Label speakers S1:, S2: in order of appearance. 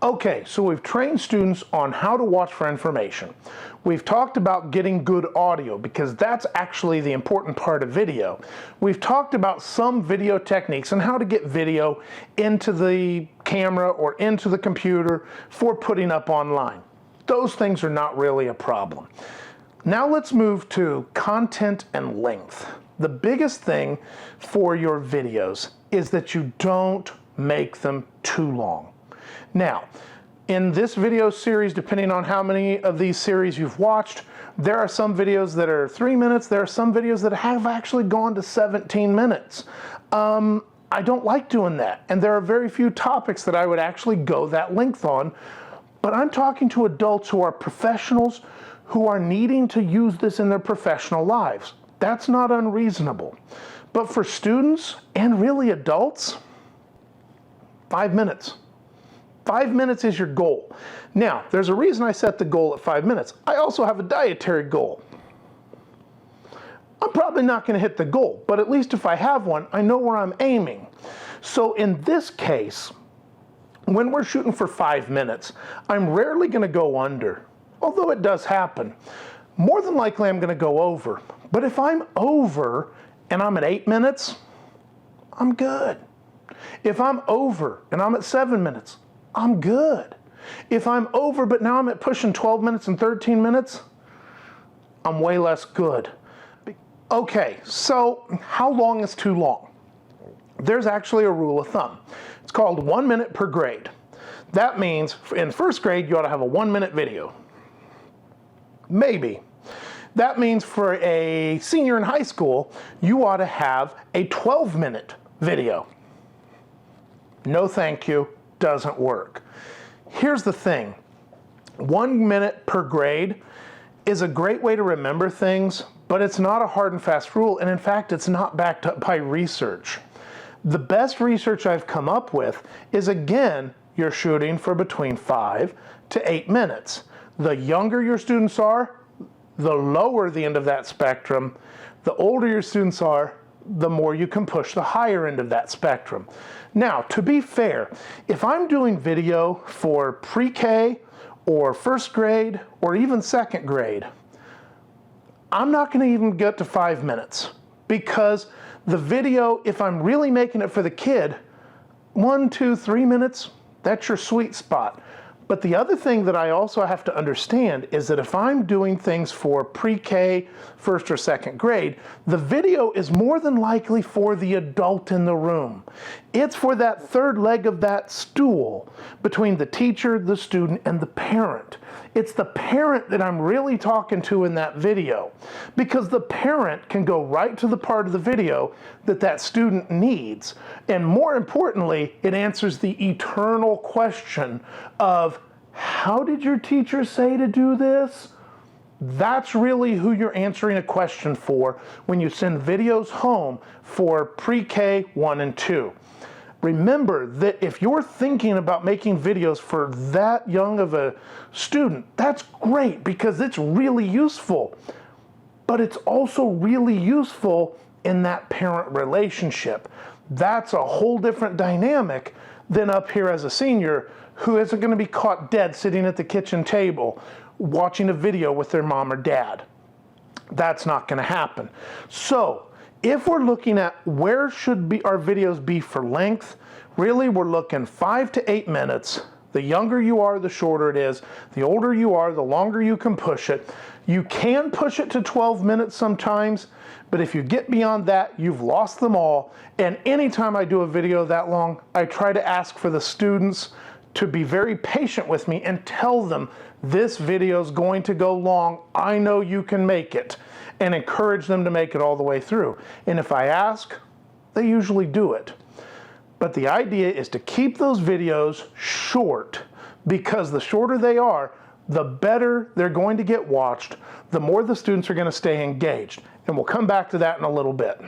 S1: Okay, so we've trained students on how to watch for information. We've talked about getting good audio because that's actually the important part of video. We've talked about some video techniques and how to get video into the camera or into the computer for putting up online. Those things are not really a problem. Now let's move to content and length. The biggest thing for your videos is that you don't make them too long. Now, in this video series, depending on how many of these series you've watched, there are some videos that are 3 minutes, there are some videos that have actually gone to 17 minutes. I don't like doing that, and there are very few topics that I would actually go that length on, but I'm talking to adults who are professionals who are needing to use this in their professional lives. That's not unreasonable. But for students and really adults, 5 minutes. 5 minutes is your goal. Now, there's a reason I set the goal at 5 minutes. I also have a dietary goal. I'm probably not going to hit the goal, but at least if I have one, I know where I'm aiming. So in this case, when we're shooting for 5 minutes, I'm rarely going to go under, although it does happen. More than likely, I'm going to go over. But if I'm over and I'm at 8 minutes, I'm good. If I'm over and I'm at 7 minutes, I'm good. If I'm over, but now I'm at pushing 12 minutes and 13 minutes, I'm way less good. Okay, so how long is too long? There's actually a rule of thumb. It's called 1 minute per grade. That means in first grade, you ought to have a 1 minute video. Maybe. That means for a senior in high school, you ought to have a 12-minute video. No thank you. Doesn't work. Here's the thing. 1 minute per grade is a great way to remember things, but it's not a hard and fast rule, and in fact, it's not backed up by research. The best research I've come up with is, again, you're shooting for between 5 to 8 minutes. The younger your students are, the lower the end of that spectrum. The older your students are, the more you can push the higher end of that spectrum. Now, to be fair, if I'm doing video for pre-K or first grade or even second grade, I'm not going to even get to 5 minutes because the video, if I'm really making it for the kid, 1, 2, 3 minutes, that's your sweet spot. But the other thing that I also have to understand is that if I'm doing things for pre-K, first or second grade, the video is more than likely for the adult in the room. It's for that third leg of that stool between the teacher, the student, and the parent. It's the parent that I'm really talking to in that video, because the parent can go right to the part of the video that that student needs. And more importantly, it answers the eternal question of, how did your teacher say to do this? That's really who you're answering a question for when you send videos home for pre-K 1 and 2. Remember that if you're thinking about making videos for that young of a student, that's great because it's really useful. But it's also really useful in that parent relationship. That's a whole different dynamic than up here as a senior who isn't going to be caught dead sitting at the kitchen table watching a video with their mom or dad. That's not going to happen. So if we're looking at where should be our videos be for length, really we're looking 5 to 8 minutes. The younger you are, the shorter it is. The older you are, the longer you can push it. You can push it to 12 minutes sometimes, but if you get beyond that, you've lost them all. And anytime I do a video that long, I try to ask for the students to be very patient with me and tell them this video is going to go long. I know you can make it, and encourage them to make it all the way through. And if I ask, they usually do it. But the idea is to keep those videos short, because the shorter they are, the better they're going to get watched, the more the students are going to stay engaged. And we'll come back to that in a little bit.